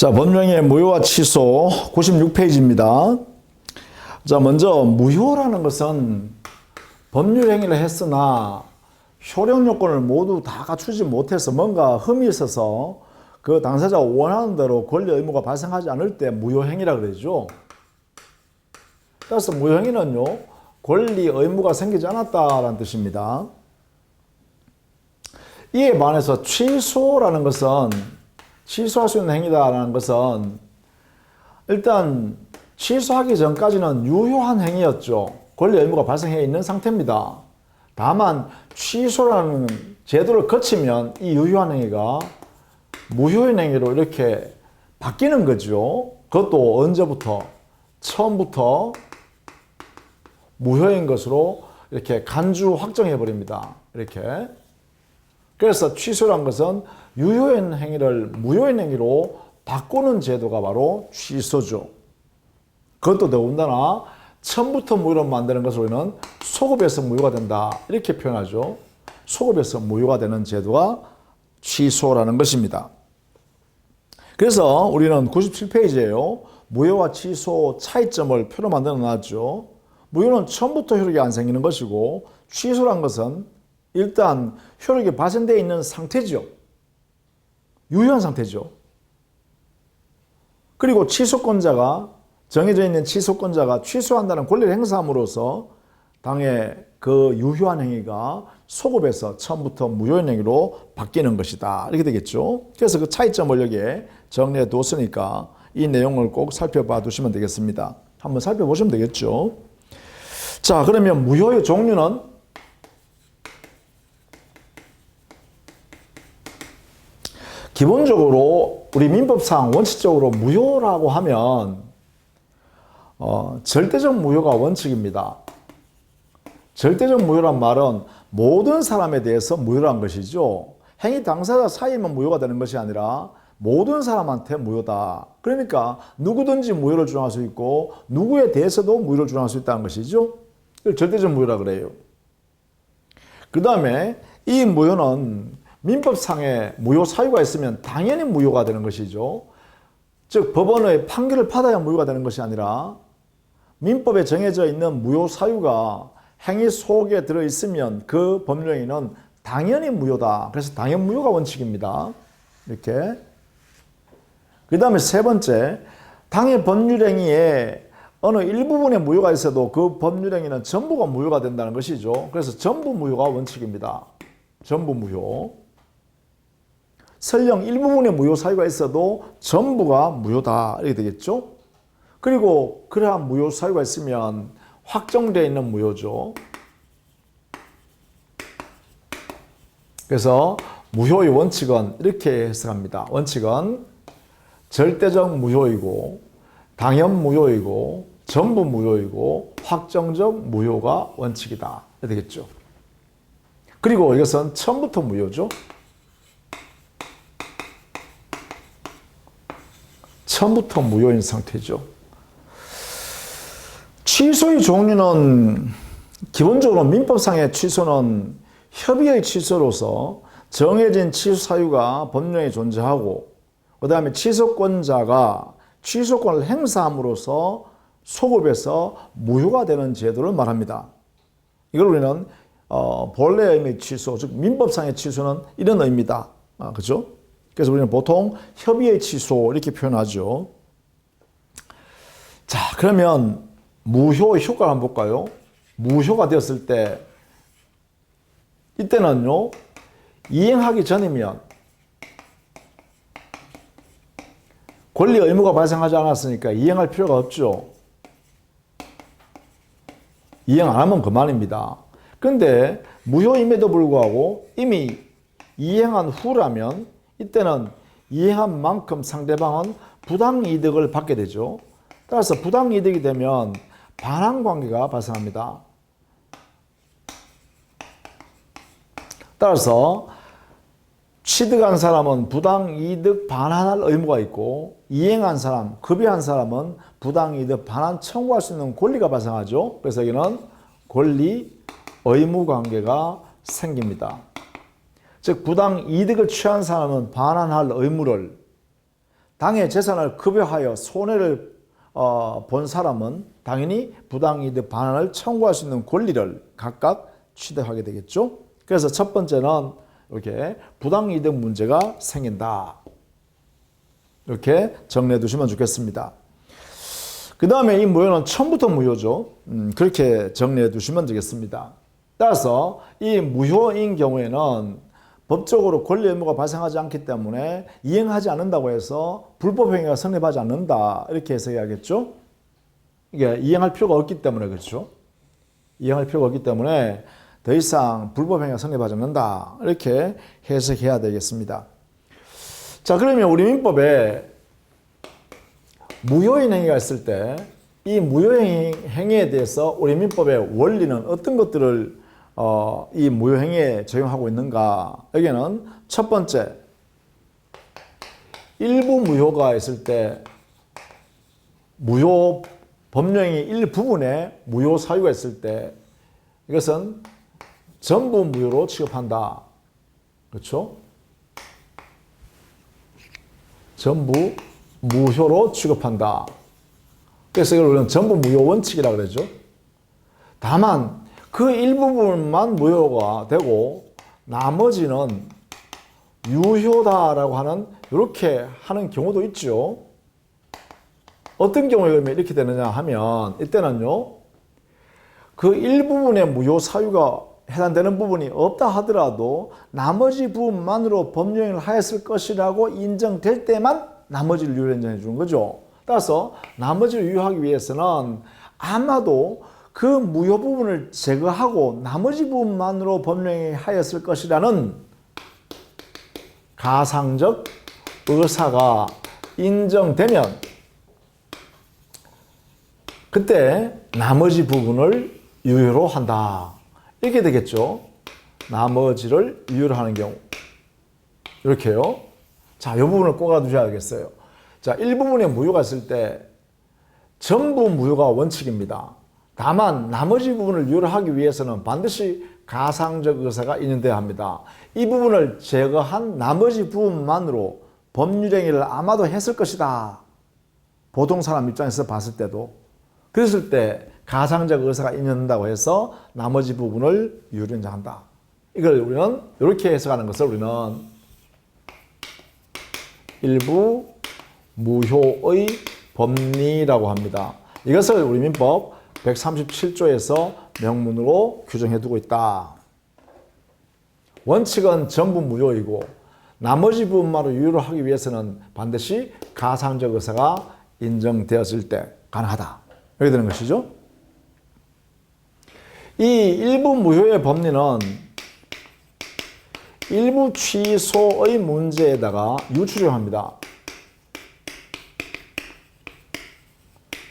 자, 법령의 무효와 취소 96페이지입니다. 자, 먼저 무효라는 것은 법률 행위를 했으나 효력 요건을 모두 다 갖추지 못해서 뭔가 흠이 있어서 그 당사자가 원하는 대로 권리 의무가 발생하지 않을 때 무효행위라 그러죠. 따라서 무효행위는요, 권리 의무가 생기지 않았다라는 뜻입니다. 이에 반해서 취소라는 것은, 취소할 수 있는 행위다라는 것은 일단 취소하기 전까지는 유효한 행위였죠. 권리 의무가 발생해 있는 상태입니다. 다만 취소라는 제도를 거치면 이 유효한 행위가 무효인 행위로 이렇게 바뀌는 거죠. 그것도 언제부터? 처음부터 무효인 것으로 이렇게 간주 확정해 버립니다. 이렇게. 그래서 취소란 것은 유효인 행위를 무효인 행위로 바꾸는 제도가 바로 취소죠. 그것도 더군다나 처음부터 무효로 만드는 것을 우리는 소급해서 무효가 된다, 이렇게 표현하죠. 소급해서 무효가 되는 제도가 취소라는 것입니다. 그래서 우리는 97페이지에요. 무효와 취소 차이점을 표로 만들어 놨죠. 무효는 처음부터 효력이 안 생기는 것이고, 취소란 것은 일단 효력이 발생되어 있는 상태죠. 유효한 상태죠. 그리고 취소권자가, 정해져 있는 취소권자가 취소한다는 권리를 행사함으로써 당의 그 유효한 행위가 소급해서 처음부터 무효한 행위로 바뀌는 것이다, 이렇게 되겠죠. 그래서 그 차이점을 여기에 정리해 두었으니까 이 내용을 꼭 살펴봐 두시면 되겠습니다. 한번 살펴보시면 되겠죠. 자, 그러면 무효의 종류는 기본적으로 우리 민법상 원칙적으로 무효라고 하면 절대적 무효가 원칙입니다. 절대적 무효란 말은 모든 사람에 대해서 무효란 것이죠. 행위 당사자 사이에만 무효가 되는 것이 아니라 모든 사람한테 무효다. 그러니까 누구든지 무효를 주장할 수 있고 누구에 대해서도 무효를 주장할 수 있다는 것이죠. 이걸 절대적 무효라 그래요. 그 다음에 이 무효는 민법상에 무효 사유가 있으면 당연히 무효가 되는 것이죠. 즉 법원의 판결을 받아야 무효가 되는 것이 아니라 민법에 정해져 있는 무효 사유가 행위 속에 들어있으면 그 법률행위는 당연히 무효다. 그래서 당연 무효가 원칙입니다. 이렇게. 그 다음에 세 번째, 당의 법률행위에 어느 일부분의 무효가 있어도 그 법률행위는 전부가 무효가 된다는 것이죠. 그래서 전부 무효가 원칙입니다. 전부 무효. 설령 일부분의 무효 사유가 있어도 전부가 무효다, 이렇게 되겠죠. 그리고 그러한 무효 사유가 있으면 확정되어 있는 무효죠. 그래서 무효의 원칙은 이렇게 해석합니다. 원칙은 절대적 무효이고 당연 무효이고 전부 무효이고 확정적 무효가 원칙이다, 이렇게 되겠죠. 그리고 이것은 처음부터 무효죠. 처음부터 무효인 상태죠. 취소의 종류는 기본적으로 민법상의 취소는 협의의 취소로서 정해진 취소 사유가 법령에 존재하고, 그 다음에 취소권자가 취소권을 행사함으로써 소급해서 무효가 되는 제도를 말합니다. 이걸 우리는 본래 의미의 취소, 즉 민법상의 취소는 이런 의미다. 그죠? 그래서 우리는 보통 협의의 취소 이렇게 표현하죠. 자, 그러면 무효의 효과를 한번 볼까요? 무효가 되었을 때 이때는요, 이행하기 전이면 권리 의무가 발생하지 않았으니까 이행할 필요가 없죠. 이행 안 하면 그만입니다. 그런데 무효임에도 불구하고 이미 이행한 후라면 이때는 이행한 만큼 상대방은 부당이득을 받게 되죠. 따라서 부당이득이 되면 반환관계가 발생합니다. 따라서 취득한 사람은 부당이득 반환할 의무가 있고, 이행한 사람, 급여한 사람은 부당이득 반환 청구할 수 있는 권리가 발생하죠. 그래서 여기는 권리 의무 관계가 생깁니다. 즉 부당이득을 취한 사람은 반환할 의무를, 당의 재산을 급여하여 손해를 본 사람은 당연히 부당이득 반환을 청구할 수 있는 권리를 각각 취득하게 되겠죠. 그래서 첫 번째는 이렇게 부당이득 문제가 생긴다. 이렇게 정리해 두시면 좋겠습니다. 그 다음에 이 무효는 처음부터 무효죠. 그렇게 정리해 두시면 되겠습니다. 따라서 이 무효인 경우에는 법적으로 권리 의무가 발생하지 않기 때문에 이행하지 않는다고 해서 불법 행위가 성립하지 않는다. 이렇게 해석해야겠죠. 이게 이행할 필요가 없기 때문에 그렇죠. 이행할 필요가 없기 때문에 더 이상 불법 행위가 성립하지 않는다. 이렇게 해석해야 되겠습니다. 자, 그러면 우리 민법에 무효인 행위가 있을 때 이 무효인 행위에 대해서 우리 민법의 원리는 어떤 것들을 이 무효행위에 적용하고 있는가? 여기는 첫 번째, 일부 무효가 있을 때 무효 법령의 일부분에 무효 사유가 있을 때 이것은 전부 무효로 취급한다. 그렇죠? 전부 무효로 취급한다. 그래서 이걸 우리는 전부 무효 원칙이라고 그러죠. 다만 그 일부분만 무효가 되고 나머지는 유효다라고 하는 이렇게 하는 경우도 있죠. 어떤 경우에 그러면 이렇게 되느냐 하면 이때는요. 그 일부분의 무효 사유가 해당되는 부분이 없다 하더라도 나머지 부분만으로 법령을 하였을 것이라고 인정될 때만 나머지를 유효로 인정해 주는 거죠. 따라서 나머지를 유효하기 위해서는 아마도 그 무효 부분을 제거하고 나머지 부분만으로 법령이 하였을 것이라는 가상적 의사가 인정되면 그때 나머지 부분을 유효로 한다. 이렇게 되겠죠. 나머지를 유효로 하는 경우. 이렇게요. 자, 이 부분을 꼭 알아두셔야겠어요. 자, 일부분의 무효가 있을 때 전부 무효가 원칙입니다. 다만 나머지 부분을 유효로 하기 위해서는 반드시 가상적 의사가 있는데야 합니다. 이 부분을 제거한 나머지 부분만으로 법률행위를 아마도 했을 것이다. 보통 사람 입장에서 봤을 때도. 그랬을 때 가상적 의사가 있는다고 해서 나머지 부분을 유효로 인정한다. 이걸 우리는 이렇게 해석하는 것을 우리는 일부 무효의 법리라고 합니다. 이것을 우리 민법 137조에서 명문으로 규정해 두고 있다. 원칙은 전부 무효이고 나머지 부분만으로 유효로 하기 위해서는 반드시 가상적 의사가 인정되었을 때 가능하다. 이렇게 되는 것이죠. 이 일부 무효의 법리는 일부 취소의 문제에다가 유추적합니다.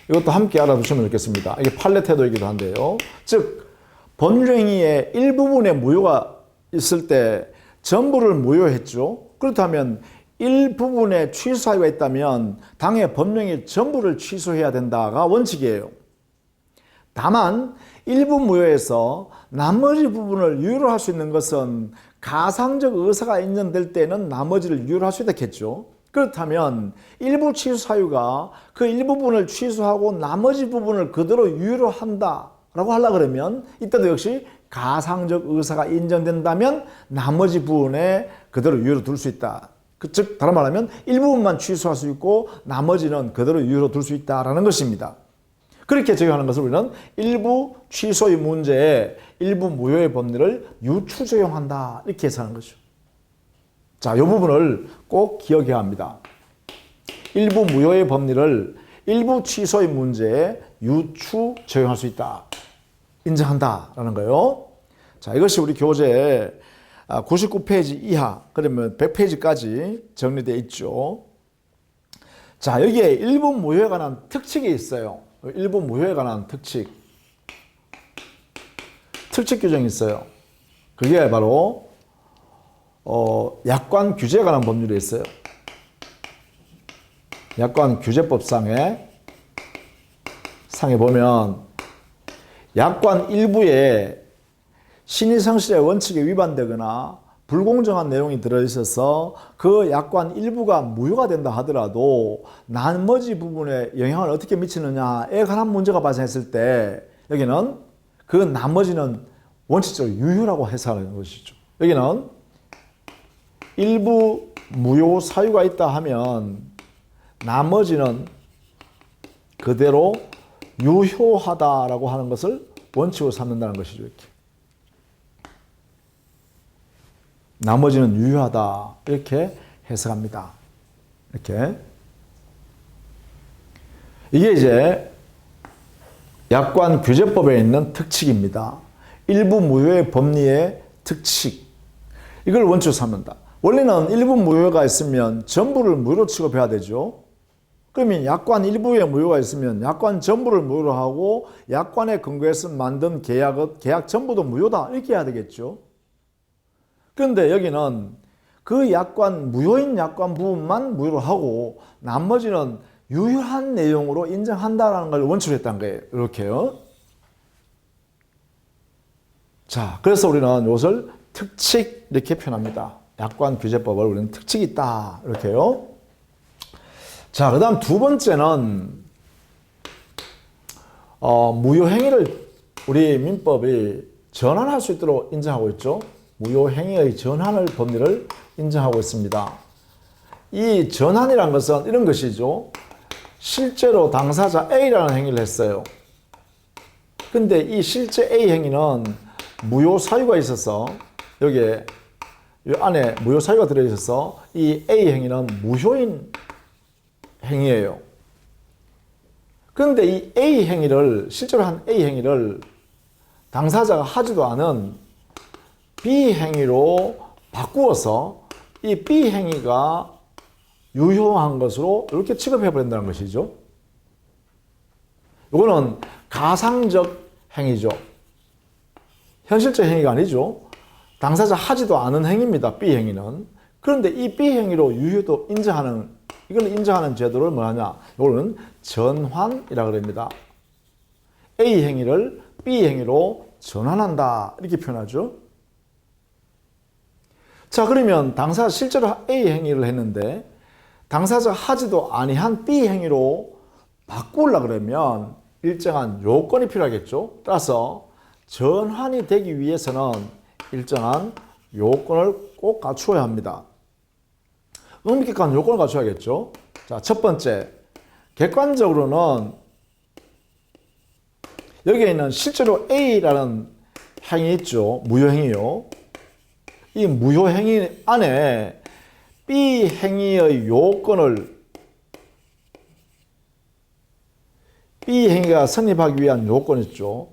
이것도 함께 알아두시면 좋겠습니다. 이게 판례 태도이기도 한데요. 즉 법률행위의 일부분의 무효가 있을 때 전부를 무효했죠. 그렇다면 일부분의 취소 사유가 있다면 당의 법령의 전부를 취소해야 된다가 원칙이에요. 다만 일부 무효에서 나머지 부분을 유효로 할 수 있는 것은 가상적 의사가 인정될 때는 나머지를 유효로 할 수 있겠죠. 그렇다면 일부 취소 사유가 그 일부분을 취소하고 나머지 부분을 그대로 유효로 한다라고 하려고 그러면 이때도 역시 가상적 의사가 인정된다면 나머지 부분에 그대로 유효로 둘 수 있다. 즉 다른 말하면 일부분만 취소할 수 있고 나머지는 그대로 유효로 둘 수 있다라는 것입니다. 그렇게 적용하는 것을 우리는 일부 취소의 문제에 일부 무효의 법리를 유추 적용한다. 이렇게 해석하는 거죠. 자, 이 부분을 꼭 기억해야 합니다. 일부 무효의 법리를 일부 취소의 문제에 유추 적용할 수 있다. 인정한다라는 거예요. 자, 이것이 우리 교재 99페이지 이하, 그러면 100페이지까지 정리되어 있죠. 자, 여기에 일부 무효에 관한 특칙이 있어요. 일부 무효에 관한 특칙 규정이 있어요. 그게 바로 약관 규제에 관한 법률이 있어요. 약관 규제법상에 보면 약관 일부에 신의성실의 원칙에 위반되거나 불공정한 내용이 들어있어서 그 약관 일부가 무효가 된다 하더라도 나머지 부분에 영향을 어떻게 미치느냐에 관한 문제가 발생했을 때 여기는 그 나머지는 원칙적으로 유효라고 해석하는 것이죠. 여기는 일부 무효 사유가 있다 하면 나머지는 그대로 유효하다라고 하는 것을 원칙으로 삼는다는 것이죠. 이렇게. 나머지는 유효하다 이렇게 해석합니다. 이렇게. 이게 이제 약관 규제법에 있는 특칙입니다. 일부 무효의 법리의 특칙. 이걸 원칙으로 삼는다. 원래는 일부 무효가 있으면 전부를 무효로 취급해야 되죠. 그러면 약관 일부에 무효가 있으면 약관 전부를 무효로 하고 약관에 근거해서 만든 계약 전부도 무효다 이렇게 해야 되겠죠. 그런데 여기는 그 약관 무효인 약관 부분만 무효로 하고 나머지는 유효한 내용으로 인정한다라는 걸 원칙으로 했다는 거예요. 이렇게요. 자, 그래서 우리는 이것을 특칙 이렇게 표현합니다. 약관 규제법을 우리는 특칙이 있다 이렇게요. 자, 그 다음 두 번째는 무효행위를 우리 민법이 전환할 수 있도록 인정하고 있죠. 무효행위의 전환을 법리를 인정하고 있습니다. 이 전환이라는 것은 이런 것이죠. 실제로 당사자 A라는 행위를 했어요. 근데 이 실제 A 행위는 무효 사유가 있어서 여기에 이 안에 무효 사유가 들어있어서 이 A 행위는 무효인 행위예요. 그런데 이 A 행위를 실제로 한 A 행위를 당사자가 하지도 않은 B 행위로 바꾸어서 이 B 행위가 유효한 것으로 이렇게 취급해 버린다는 것이죠. 이거는 가상적 행위죠. 현실적 행위가 아니죠. 당사자 하지도 않은 행위입니다. B 행위는. 그런데 이 B 행위로 유효도 인정하는 이걸 인정하는 제도를 뭐하냐? 이거는 전환이라고 합니다. A 행위를 B 행위로 전환한다 이렇게 표현하죠. 자, 그러면 당사자 실제로 A 행위를 했는데 당사자가 하지도 아니한 B 행위로 바꾸려고 그러면 일정한 요건이 필요하겠죠. 따라서 전환이 되기 위해서는 일정한 요건을 꼭 갖추어야 합니다. 엄격한 요건을 갖춰야겠죠. 자, 첫 번째, 객관적으로는 여기에 있는 실제로 A라는 행위 있죠. 무효행위요. 이 무효행위 안에 B 행위의 요건을 B 행위가 성립하기 위한 요건 있죠.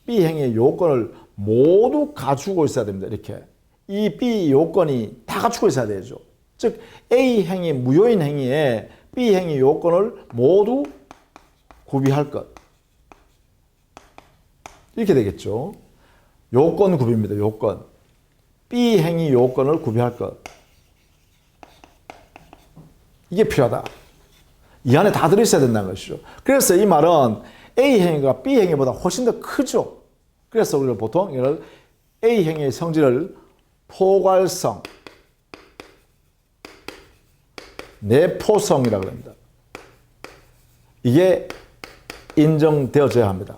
B 행위의 요건을 모두 갖추고 있어야 됩니다. 이렇게. 이 B 요건이 다 갖추고 있어야 되죠. 즉 A 행위, 무효인 행위에 B 행위 요건을 모두 구비할 것. 이렇게 되겠죠. 요건 구비입니다. 요건. B 행위 요건을 구비할 것. 이게 필요하다. 이 안에 다 들어있어야 된다는 것이죠. 그래서 이 말은 A 행위가 B 행위보다 훨씬 더 크죠. 그래서 우리가 보통 이걸 A 행위의 성질을 포괄성, 내포성이라고 합니다. 이게 인정되어져야 합니다.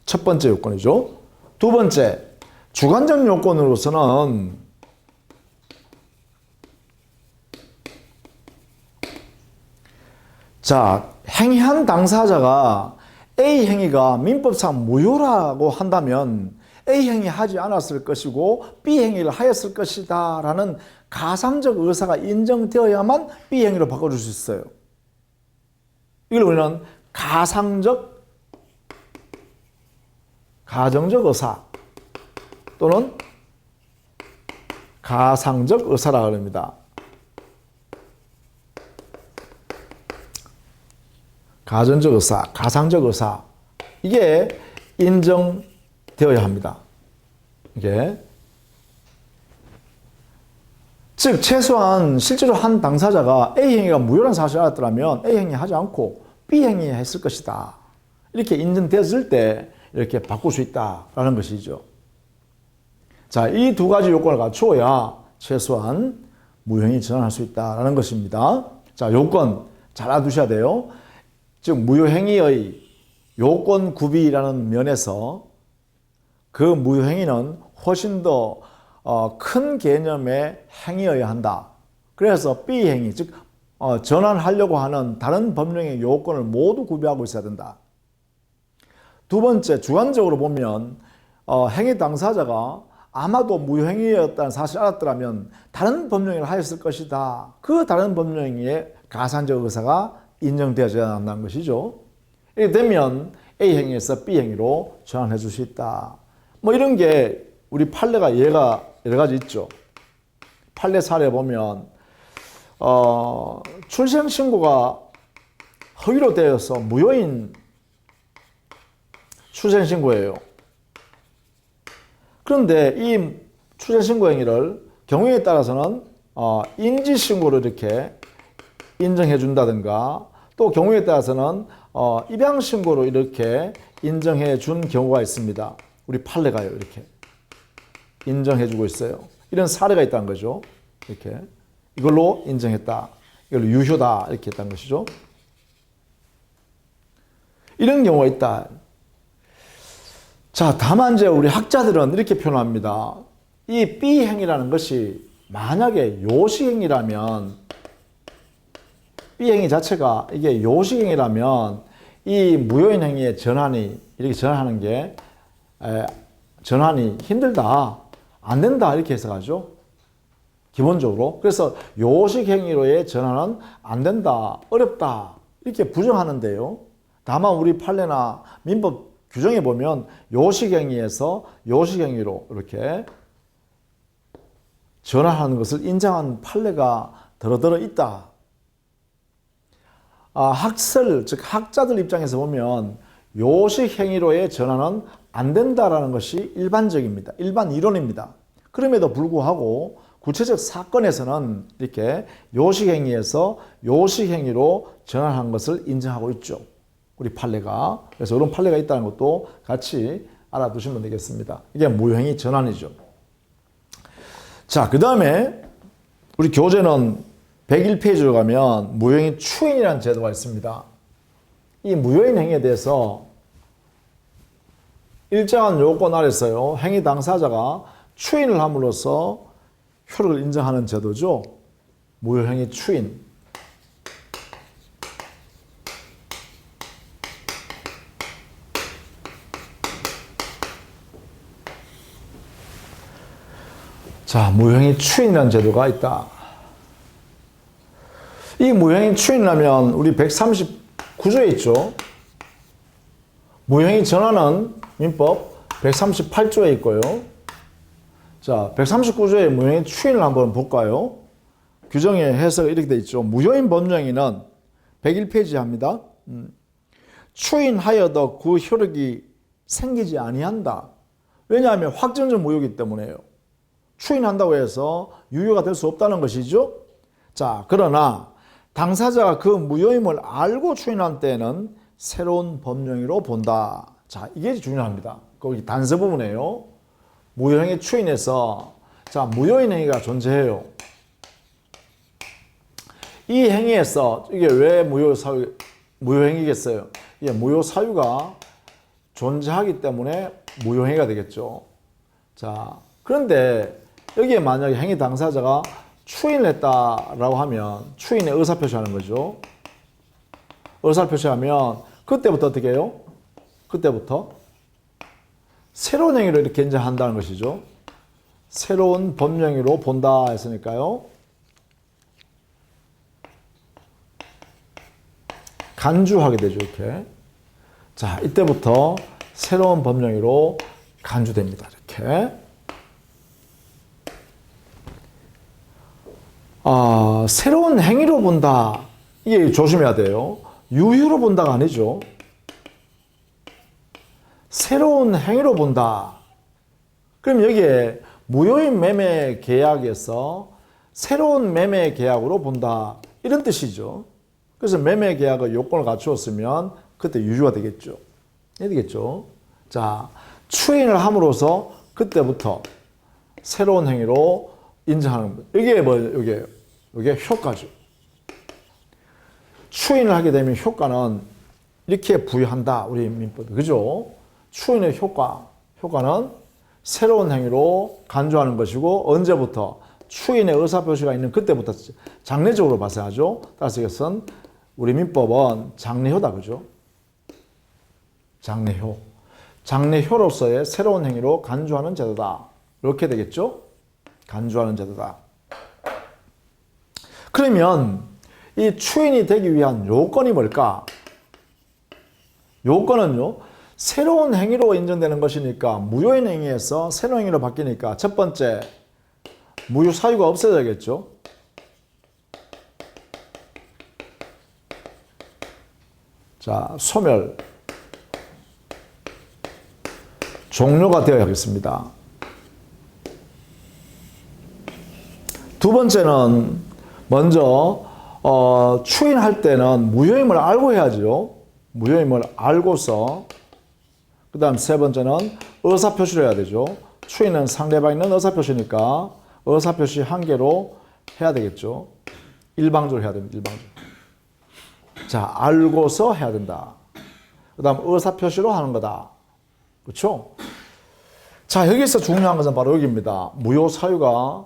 첫 번째 요건이죠. 두 번째, 주관적 요건으로서는 자, 행위한 당사자가 A 행위가 민법상 무효라고 한다면 A 행위 하지 않았을 것이고 B 행위를 하였을 것이다 라는 가상적 의사가 인정되어야만 B 행위로 바꿔줄 수 있어요. 이걸 우리는 가정적 의사 또는 가상적 의사라고 합니다. 가정적 의사, 가상적 의사 이게 인정되어야 합니다. 이게 즉 최소한 실제로 한 당사자가 A 행위가 무효란 사실을 알았더라면 A 행위 하지 않고 B 행위 했을 것이다. 이렇게 인정되었을 때 이렇게 바꿀 수 있다라는 것이죠. 자, 이 두 가지 요건을 갖추어야 최소한 무효행위 전환할 수 있다라는 것입니다. 자, 요건 잘 알아두셔야 돼요. 즉 무효행위의 요건 구비라는 면에서 그 무효행위는 훨씬 더 큰 개념의 행위여야 한다. 그래서 B행위, 즉 전환하려고 하는 다른 법령의 요건을 모두 구비하고 있어야 된다. 두 번째, 주관적으로 보면 행위 당사자가 아마도 무효행위였다는 사실을 알았더라면 다른 법령을 하였을 것이다. 그 다른 법령의 가산적 의사가 인정되어져야 한다는 것이죠. 이렇게 되면 A행위에서 B행위로 전환해 줄 수 있다. 뭐 이런 게 우리 판례가 예가 여러 가지 있죠. 판례 사례 보면 출생신고가 허위로 되어서 무효인 출생신고예요. 그런데 이 출생신고 행위를 경우에 따라서는 인지신고로 이렇게 인정해 준다든가 또 경우에 따라서는 입양신고로 이렇게 인정해 준 경우가 있습니다. 우리 판례가요. 이렇게 인정해 주고 있어요. 이런 사례가 있다는 거죠. 이렇게 이걸로 인정했다. 이걸로 유효다. 이렇게 했다는 것이죠. 이런 경우가 있다. 자, 다만 이제 우리 학자들은 이렇게 표현합니다. 이 B행위라는 것이 만약에 요식행위라면 B행위 자체가 이게 요식행위라면 이 무효인 행위의 전환이 이렇게 전환하는 게 전환이 힘들다. 안 된다. 이렇게 해석하죠. 기본적으로. 그래서 요식행위로의 전환은 안 된다. 어렵다. 이렇게 부정하는데요. 다만 우리 판례나 민법 규정에 보면 요식행위에서 요식행위로 이렇게 전환하는 것을 인정한 판례가 더러더러 있다. 학설, 즉 학자들 입장에서 보면 요식행위로의 전환은 안 된다라는 것이 일반적입니다. 일반 이론입니다. 그럼에도 불구하고 구체적 사건에서는 이렇게 요식행위에서 요식행위로 전환한 것을 인정하고 있죠. 우리 판례가. 그래서 이런 판례가 있다는 것도 같이 알아두시면 되겠습니다. 이게 무효행위 전환이죠. 자, 그 다음에 우리 교재는 101페이지로 가면 무효행위 추인이라는 제도가 있습니다. 이 무효인 행위에 대해서 일정한 요건 아래서요, 행위 당사자가 추인을 함으로써 효력을 인정하는 제도죠. 무효행위 추인. 자, 무효행위 추인이라는 제도가 있다. 이 무효행위 추인이라면 우리 139조에 있죠. 무효행위 전환은 민법 138조에 있고요. 자, 139조의 무효행위 추인을 한번 볼까요? 규정의 해석이 이렇게 되어 있죠. 무효인 법령에는 101페이지 합니다. 추인하여도 그 효력이 생기지 아니한다. 왜냐하면 확정적 무효이기 때문에요. 추인한다고 해서 유효가 될 수 없다는 것이죠. 자, 그러나 당사자가 그 무효임을 알고 추인한 때에는 새로운 법령으로 본다. 자, 이게 중요합니다. 거기 단서 부분이에요. 무효행위 추인에서 자, 무효인 행위가 존재해요. 이 행위에서 이게 왜 무효행위겠어요? 이게 무효 사유가 존재하기 때문에 무효행위가 되겠죠. 자, 그런데 여기에 만약에 행위 당사자가 추인을 했다라고 하면 추인의 의사표시하는 거죠. 의사표시하면 그때부터 어떻게 해요? 그때부터 새로운 행위를 이렇게 인정한다는 것이죠. 새로운 법령으로 본다 했으니까요. 간주하게 되죠. 이렇게. 자, 이때부터 새로운 법령으로 간주됩니다. 이렇게. 새로운 행위로 본다. 이게 조심해야 돼요. 유효로 본다가 아니죠. 새로운 행위로 본다. 그럼 여기에 무효인 매매 계약에서 새로운 매매 계약으로 본다. 이런 뜻이죠. 그래서 매매 계약의 요건을 갖추었으면 그때 유효가 되겠죠. 되겠죠. 자, 추인을 함으로써 그때부터 새로운 행위로 인정하는 것. 이게 뭐예요? 이게 효과죠. 추인을 하게 되면 효과는 이렇게 부여한다. 우리 민법. 그죠? 추인의 효과는 새로운 행위로 간주하는 것이고 언제부터? 추인의 의사표시가 있는 그때부터 장래적으로 발생하죠. 따라서 이것은 우리 민법은 장래효다. 그죠? 장래효. 장래효로서의 새로운 행위로 간주하는 제도다. 이렇게 되겠죠? 간주하는 제도다. 그러면 이 추인이 되기 위한 요건이 뭘까? 요건은요, 새로운 행위로 인정되는 것이니까 무효인 행위에서 새로운 행위로 바뀌니까 첫 번째, 무효 사유가 없어져야겠죠? 자, 소멸. 종료가 되어야겠습니다. 두 번째는 먼저 추인할 때는 무효임을 알고 해야죠. 무효임을 알고서 그 다음 세 번째는 의사표시를 해야 되죠. 추인은 상대방이 있는 의사표시니까 의사표시 한 개로 해야 되겠죠. 일방적으로 해야 됩니다. 일방적으로. 자, 알고서 해야 된다. 그 다음 의사표시로 하는 거다. 그렇죠? 자, 여기서 중요한 것은 바로 여기입니다. 무효 사유가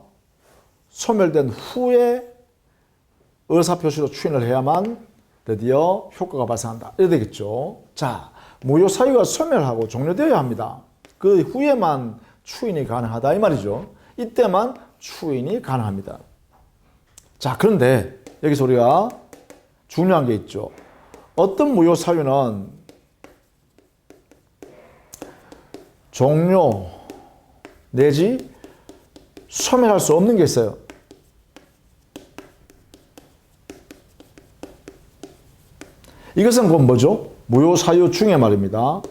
소멸된 후에 의사표시로 추인을 해야만 드디어 효과가 발생한다. 이래 되겠죠. 자, 무효 사유가 소멸하고 종료되어야 합니다. 그 후에만 추인이 가능하다 이 말이죠. 이때만 추인이 가능합니다. 자, 그런데 여기서 우리가 중요한 게 있죠. 어떤 무효 사유는 종료 내지 소멸할 수 없는 게 있어요. 이것은 곧 뭐죠? 무효 사유 중에 말입니다.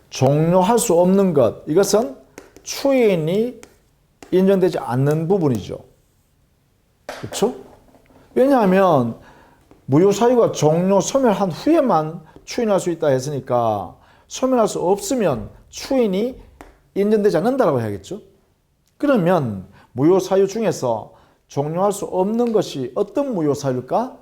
종료할 수 없는 것. 이것은 추인이 인정되지 않는 부분이죠. 그렇죠? 왜냐하면 무효 사유가 종료, 소멸한 후에만 추인할 수 있다 했으니까 소멸할 수 없으면 추인이 인정되지 않는다라고 해야겠죠. 그러면 무효 사유 중에서 종료할 수 없는 것이 어떤 무효 사유일까?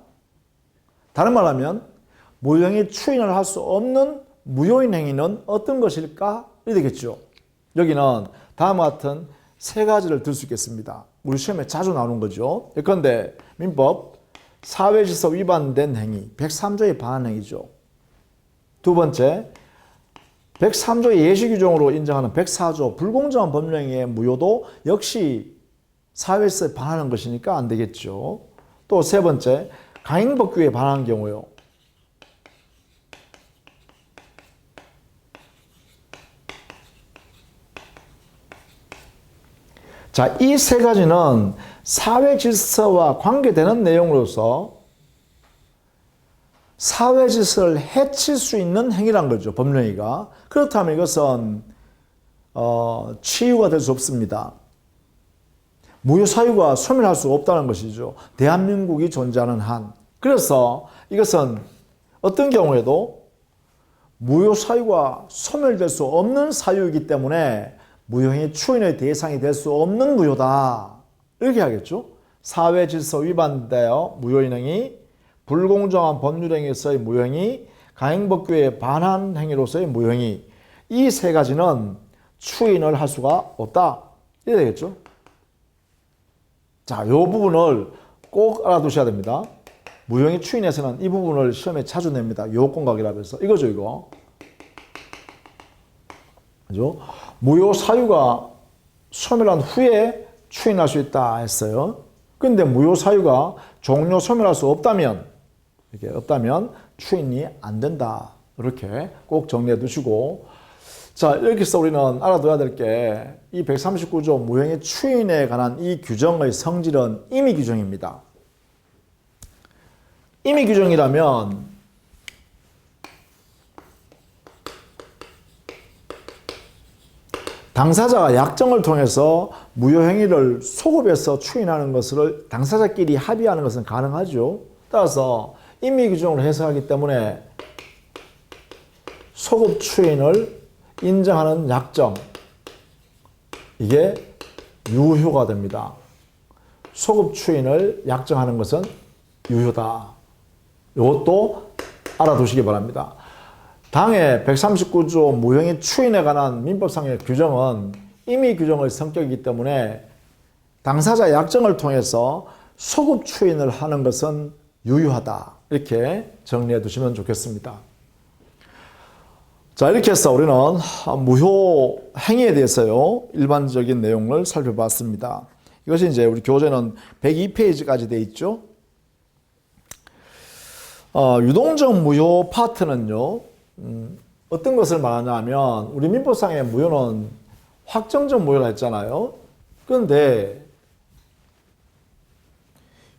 다른 말로 하면 무효행위 추인을 할 수 없는 무효인 행위는 어떤 것일까? 이렇게 되겠죠. 여기는 다음과 같은 세 가지를 들 수 있겠습니다. 우리 시험에 자주 나오는 거죠. 예컨대 민법 사회질서 위반된 행위 103조에 반한 행위죠. 두 번째 103조의 예시규정으로 인정하는 104조 불공정한 법령행위의 무효도 역시 사회질서에 반하는 것이니까 안 되겠죠. 또 세 번째 강행법규에 반한 경우요. 자, 이 세 가지는 사회 질서와 관계되는 내용으로서 사회 질서를 해칠 수 있는 행위란 거죠. 법령행위가. 그렇다면 이것은 치유가 될 수 없습니다. 무효 사유가 소멸할 수 없다는 것이죠. 대한민국이 존재하는 한. 그래서 이것은 어떤 경우에도 무효 사유가 소멸될 수 없는 사유이기 때문에 무효행위 추인의 대상이 될 수 없는 무효다. 이렇게 하겠죠. 사회 질서 위반되어 무효인 행위, 불공정한 법률행위에서의 무효행위, 강행법규에 반한 행위로서의 무효행위. 이 세 가지는 추인을 할 수가 없다. 이래 되겠죠. 자, 이 부분을 꼭 알아두셔야 됩니다. 무효행위 추인에서는 이 부분을 시험에 자주 냅니다. 요건각이라고 해서. 이거죠, 이거. 그죠? 무효 사유가 소멸한 후에 추인할 수 있다 했어요. 근데 무효 사유가 종료 소멸할 수 없다면, 이렇게 없다면 추인이 안 된다. 이렇게 꼭 정리해 두시고. 자, 여기서 우리는 알아둬야 될 게 이 139조 무효행위 추인에 관한 이 규정의 성질은 임의 규정입니다. 임의 규정이라면 당사자가 약정을 통해서 무효행위를 소급해서 추인하는 것을 당사자끼리 합의하는 것은 가능하죠. 따라서 임의 규정으로 해석하기 때문에 소급 추인을 인정하는 약정, 이게 유효가 됩니다. 소급 추인을 약정하는 것은 유효다. 이것도 알아두시기 바랍니다. 당해 139조 무형의 추인에 관한 민법상의 규정은 임의 규정의 성격이기 때문에 당사자 약정을 통해서 소급 추인을 하는 것은 유효하다. 이렇게 정리해 두시면 좋겠습니다. 자, 이렇게 해서 우리는 무효 행위에 대해서요, 일반적인 내용을 살펴봤습니다. 이것이 이제 우리 교재는 102페이지까지 되어 있죠. 유동적 무효 파트는요, 어떤 것을 말하냐 하면, 우리 민법상의 무효는 확정적 무효라 했잖아요. 그런데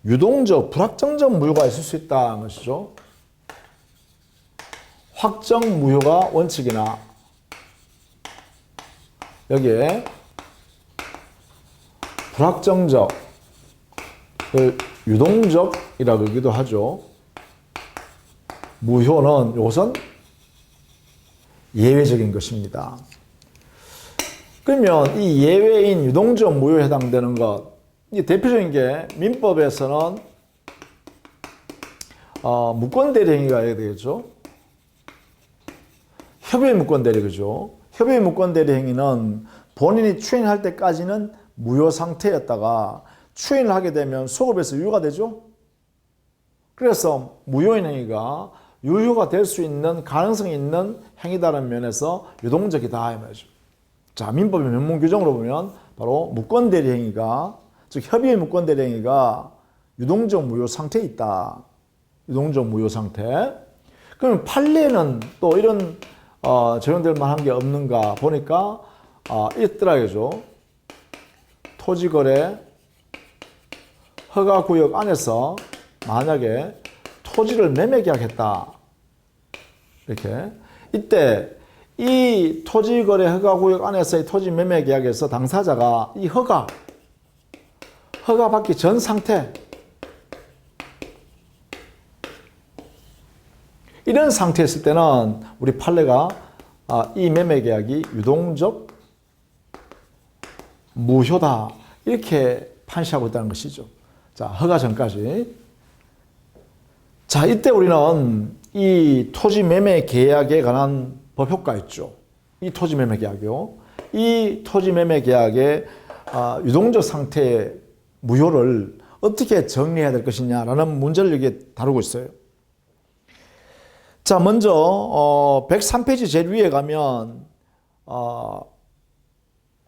유동적, 불확정적 무효가 있을 수 있다는 것이죠. 확정 무효가 원칙이나 여기에 불확정적, 유동적이라고 하기도 하죠. 무효는 이것은 예외적인 것입니다. 그러면 이 예외인 유동적 무효에 해당되는 것, 이 대표적인 게 민법에서는 무권대리 행위가 해야 되겠죠. 협의 무권대리, 그죠? 협의 무권대리 행위는 본인이 추인할 때까지는 무효 상태였다가 추인을 하게 되면 소급에서 유효가 되죠. 그래서 무효인 행위가 유효가 될 수 있는 가능성이 있는 행위다라는 면에서 유동적이다 이 말이죠. 자, 민법의 명문 규정으로 보면 바로 무권대리 행위가, 즉 협의의 무권대리 행위가 유동적 무효 상태에 있다. 유동적 무효 상태. 그러면 판례는 또 이런 적용될 만한 게 없는가 보니까 있더라고요. 토지거래 허가구역 안에서 만약에 토지를 매매계약했다. 이렇게. 이때 이 토지거래 허가구역 안에서의 토지 매매계약에서 당사자가 이 허가 받기 전 상태, 이런 상태였을 때는 우리 판례가 이 매매계약이 유동적 무효다. 이렇게 판시하고 있다는 것이죠. 자, 허가 전까지. 자, 이때 우리는 이 토지 매매 계약에 관한 법효과 있죠. 이 토지 매매 계약이요. 이 토지 매매 계약의 유동적 상태의 무효를 어떻게 정리해야 될 것이냐라는 문제를 여기에 다루고 있어요. 자, 먼저 103페이지 제일 위에 가면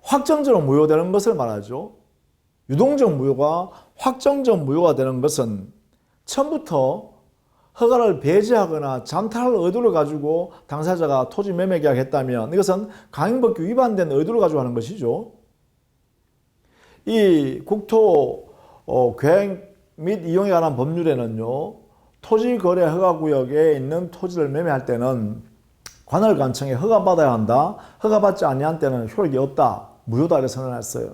확정적으로 무효되는 것을 말하죠. 유동적 무효가 확정적 무효가 되는 것은 처음부터 허가를 배제하거나 잠탈할 의도를 가지고 당사자가 토지 매매 계약했다면 이것은 강행법규 위반된 의도를 가지고 하는 것이죠. 이 국토 계획 및 이용에 관한 법률에는요, 토지거래 허가구역에 있는 토지를 매매할 때는 관할관청에 허가받아야 한다. 허가받지 아니한 때는 효력이 없다. 무효다. 이렇게 선언했어요.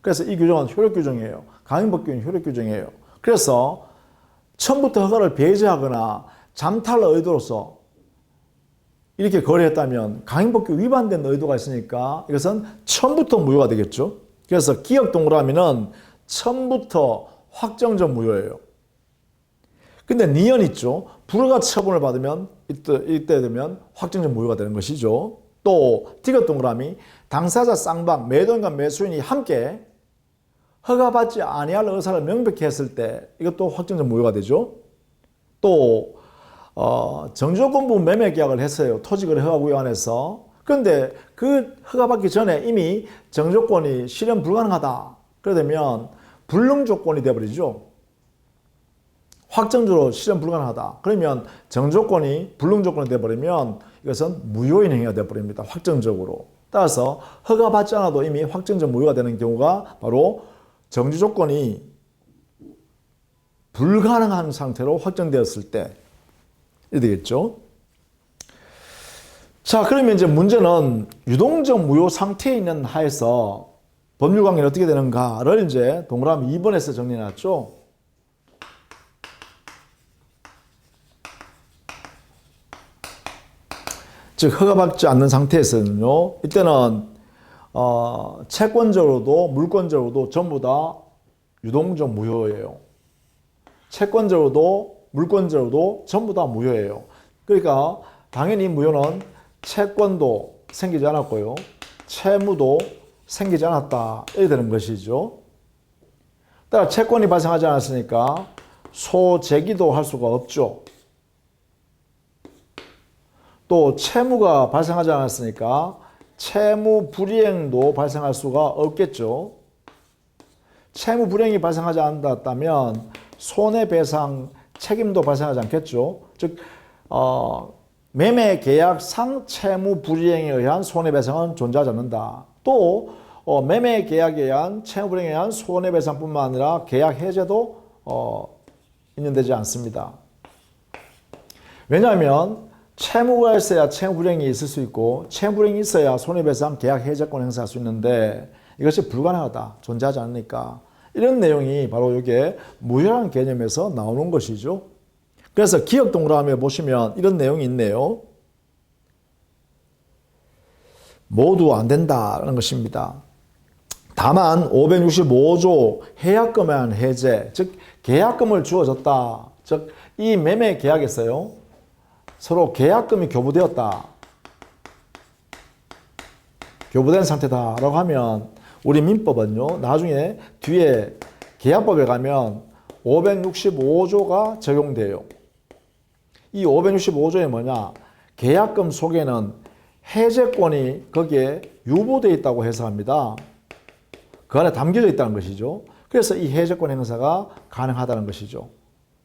그래서 이 규정은 효력규정이에요. 강행법규는 효력규정이에요. 그래서 처음부터 허가를 배제하거나 잠탈 의도로서 이렇게 거래했다면 강행법규 위반된 의도가 있으니까 이것은 처음부터 무효가 되겠죠. 그래서 기억 동그라미는 처음부터 확정적 무효예요. 근데 니은 있죠. 불허가 처분을 받으면 이때 되면 확정적 무효가 되는 것이죠. 또 디귿 동그라미, 당사자 쌍방 매도인과 매수인이 함께 허가받지 아니할 의사를 명백히 했을 때 이것도 확정적 무효가 되죠. 또 정지조건부 매매 계약을 했어요. 토지거래 허가구역 안에서. 그런데 그 허가받기 전에 이미 정조건이 실현 불가능하다. 그러면 불능조건이 되어버리죠. 확정적으로 실현 불가능하다. 그러면 정조건이 불능조건이 되어버리면 이것은 무효인 행위가 되어버립니다. 확정적으로. 따라서 허가받지 않아도 이미 확정적 무효가 되는 경우가 바로 정지조건이 불가능한 상태로 확정되었을 때 되겠죠. 자, 그러면 이제 문제는 유동적 무효 상태에 있는 하에서 법률 관계는 어떻게 되는가를 이제 동그라미 2번에서 정리해 놨죠. 즉 허가받지 않는 상태에서는요, 이때는 채권적으로도 물권적으로도 전부 다 유동적 무효예요. 채권적으로도 물권적으로도 전부 다 무효예요. 그러니까 당연히 무효는 채권도 생기지 않았고요. 채무도 생기지 않았다. 이렇게 되는 것이죠. 따라 채권이 발생하지 않았으니까 소재기도 할 수가 없죠. 또 채무가 발생하지 않았으니까 채무 불이행도 발생할 수가 없겠죠. 채무 불이행이 발생하지 않았다면 손해배상 책임도 발생하지 않겠죠. 즉 매매 계약상 채무 불이행에 의한 손해배상은 존재하지 않는다. 또 매매 계약에 의한 채무 불이행에 의한 손해배상뿐만 아니라 계약 해제도 인정되지 않습니다. 왜냐하면 채무가 있어야 채무 불이행이 있을 수 있고 채무 불이행이 있어야 손해배상 계약 해제권 행사할 수 있는데 이것이 불가능하다. 존재하지 않으니까. 이런 내용이 바로 이게 무효라는 개념에서 나오는 것이죠. 그래서 기억 동그라미에 보시면 이런 내용이 있네요. 모두 안 된다는 것입니다. 다만 565조 해약금에 의한 해제, 즉 계약금을 주어졌다. 즉 이 매매 계약에서요. 서로 계약금이 교부되었다. 교부된 상태다라고 하면 우리 민법은요. 나중에 뒤에 계약법에 가면 565조가 적용돼요. 이 565조에 뭐냐? 계약금 속에는 해제권이 거기에 유보되어 있다고 해석합니다. 그 안에 담겨져 있다는 것이죠. 그래서 이 해제권 행사가 가능하다는 것이죠.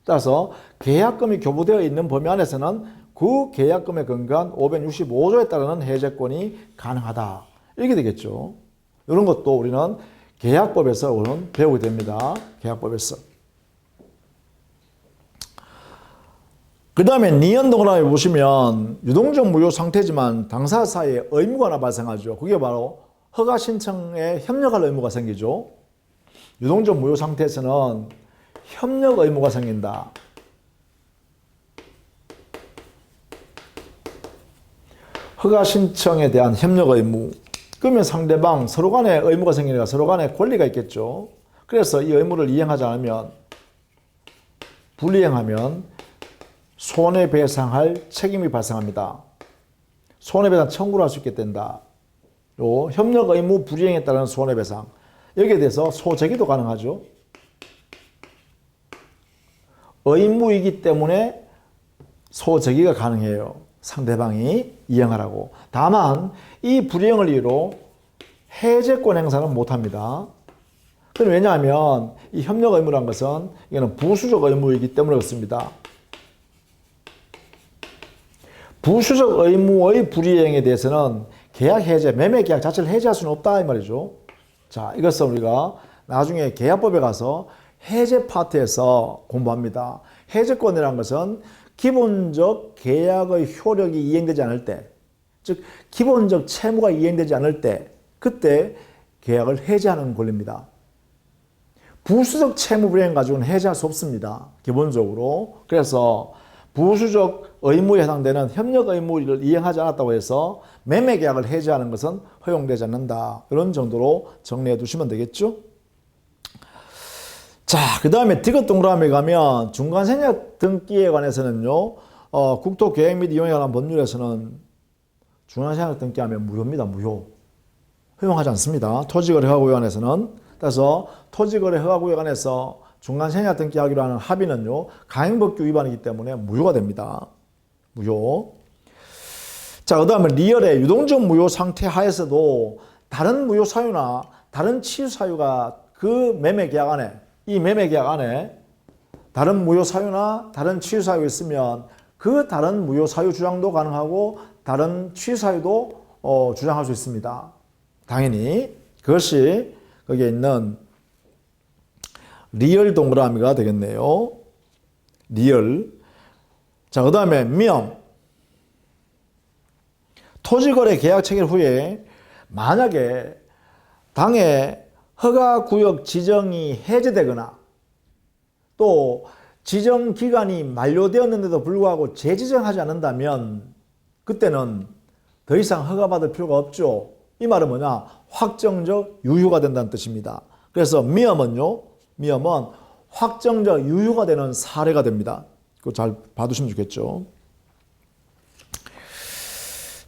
따라서 계약금이 교부되어 있는 범위 안에서는 그 계약금에 근거한 565조에 따르는 해제권이 가능하다. 이렇게 되겠죠. 이런 것도 우리는 계약법에서 우리는 배우게 됩니다. 계약법에서. 그 다음에 니은 동그라미 보시면 유동적 무효 상태지만 당사 사이에 의무가 하나 발생하죠. 그게 바로 허가 신청에 협력할 의무가 생기죠. 유동적 무효 상태에서는 협력 의무가 생긴다. 허가 신청에 대한 협력 의무. 그러면 상대방 서로 간에 의무가 생기니까 서로 간에 권리가 있겠죠. 그래서 이 의무를 이행하지 않으면 불이행하면 손해배상할 책임이 발생합니다. 손해배상 청구를 할 수 있게 된다. 요 협력 의무 불이행에 따른 손해배상. 여기에 대해서 소재기도 가능하죠. 의무이기 때문에 소재기가 가능해요. 상대방이 이행하라고. 다만 이 불이행을 이유로 해제권 행사는 못합니다. 그건 왜냐하면 이 협력 의무란 것은 이거는 부수적 의무이기 때문에 그렇습니다. 부수적 의무의 불이행에 대해서는 계약 해제, 매매 계약 자체를 해제할 수는 없다 이 말이죠. 자, 이것은 우리가 나중에 계약법에 가서 해제 파트에서 공부합니다. 해제권이라는 것은 기본적 계약의 효력이 이행되지 않을 때, 즉 기본적 채무가 이행되지 않을 때 그때 계약을 해제하는 권리입니다. 부수적 채무 불이행 가지고는 해제할 수 없습니다. 기본적으로. 그래서 부수적 의무에 해당되는 협력 의무를 이행하지 않았다고 해서 매매 계약을 해제하는 것은 허용되지 않는다. 이런 정도로 정리해 두시면 되겠죠. 자, 그 다음에 디귿 동그라미 가면 중간생략 등기에 관해서는요, 국토계획 및 이용에 관한 법률에서는 중간생략 등기하면 무효입니다. 무효. 허용하지 않습니다. 토지거래허가구역안에서는. 그래서 토지거래허가구역안에서 중간생략 등기하기로 하는 합의는요, 가행법규 위반이기 때문에 무효가 됩니다. 무효. 자, 그 다음에 리얼의 유동적 무효 상태 하에서도 다른 무효 사유나 다른 치유 사유가 그 매매 계약 안에, 이 매매 계약 안에 다른 무효 사유나 다른 치유 사유가 있으면 그 다른 무효 사유 주장도 가능하고 다른 치유 사유도 주장할 수 있습니다. 당연히 그것이 거기에 있는 리얼 동그라미가 되겠네요. 리얼. 자, 그 다음에 명. 토지거래 계약 체결 후에 만약에 당해 허가구역 지정이 해제되거나 또 지정기간이 만료되었는데도 불구하고 재지정하지 않는다면 그때는 더 이상 허가받을 필요가 없죠. 이 말은 뭐냐? 확정적 유효가 된다는 뜻입니다. 그래서 미엄은요, 미엄은 확정적 유효가 되는 사례가 됩니다. 그거 잘 봐두시면 좋겠죠.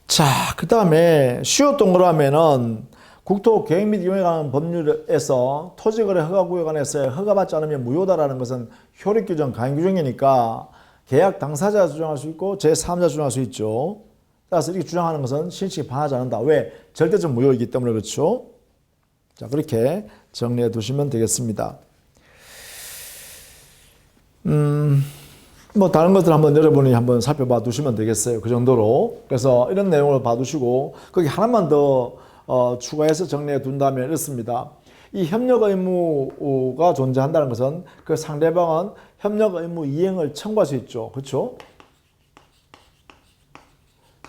자, 그 다음에 쉬웠던 거로 하면은 국토계획 및 이용에 관한 법률에서 토지거래 허가구역에 관해서 허가받지 않으면 무효다라는 것은 효력규정, 강행규정이니까 계약 당사자가 주장할 수 있고 제3자가 주장할 수 있죠. 따라서 이렇게 주장하는 것은 신칙에 반하지 않는다. 왜? 절대적 무효이기 때문에 그렇죠. 자, 그렇게 정리해 두시면 되겠습니다. 뭐 다른 것들 한번 여러분이 한번 살펴봐 두시면 되겠어요. 그 정도로. 그래서 이런 내용을 봐두시고 거기 하나만 더 추가해서 정리해 둔다면 이렇습니다. 이 협력 의무가 존재한다는 것은 그 상대방은 협력 의무 이행을 청구할 수 있죠. 그렇죠?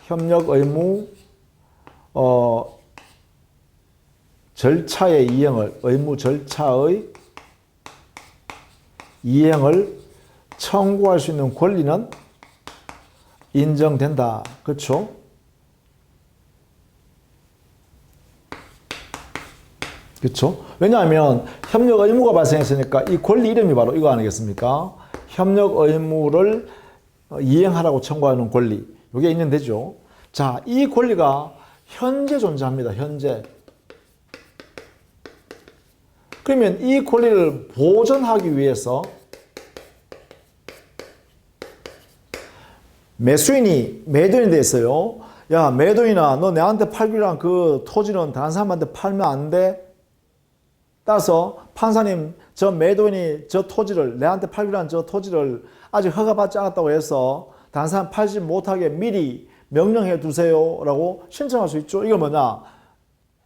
협력 의무 절차의 이행을, 의무 절차의 이행을 청구할 수 있는 권리는 인정된다. 그렇죠? 그렇죠? 왜냐하면 협력 의무가 발생했으니까 이 권리 이름이 바로 이거 아니겠습니까? 협력 의무를 이행하라고 청구하는 권리. 이게 있는데죠. 자, 이 권리가 현재 존재합니다. 현재. 그러면 이 권리를 보존하기 위해서 매도인이 됐어요. 야, 매도인아, 너 내한테 팔기로 한 그 토지는 다른 사람한테 팔면 안 돼? 따라서 판사님, 저 매도인이 저 토지를, 내한테 팔기로 한 저 토지를 아직 허가받지 않았다고 해서 다른 사람 팔지 못하게 미리 명령해 두세요 라고 신청할 수 있죠. 이거 뭐냐?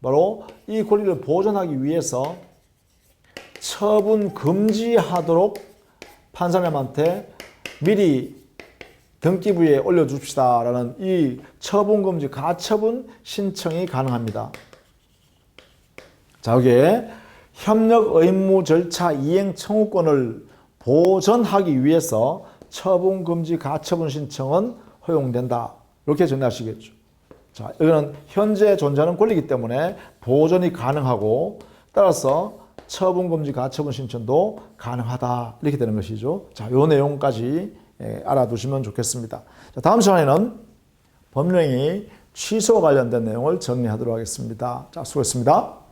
바로 이 권리를 보존하기 위해서 처분 금지하도록 판사님한테 미리 등기부에 올려줍시다 라는 이 처분금지 가처분 신청이 가능합니다. 자, 여기에 협력 의무 절차 이행 청구권을 보전하기 위해서 처분금지 가처분 신청은 허용된다. 이렇게 정리하시겠죠. 자, 이거는 현재 존재하는 권리이기 때문에 보전이 가능하고 따라서 처분금지 가처분 신청도 가능하다. 이렇게 되는 것이죠. 자, 요 내용까지 알아두시면 좋겠습니다. 자, 다음 시간에는 법령이 취소 관련된 내용을 정리하도록 하겠습니다. 자, 수고했습니다.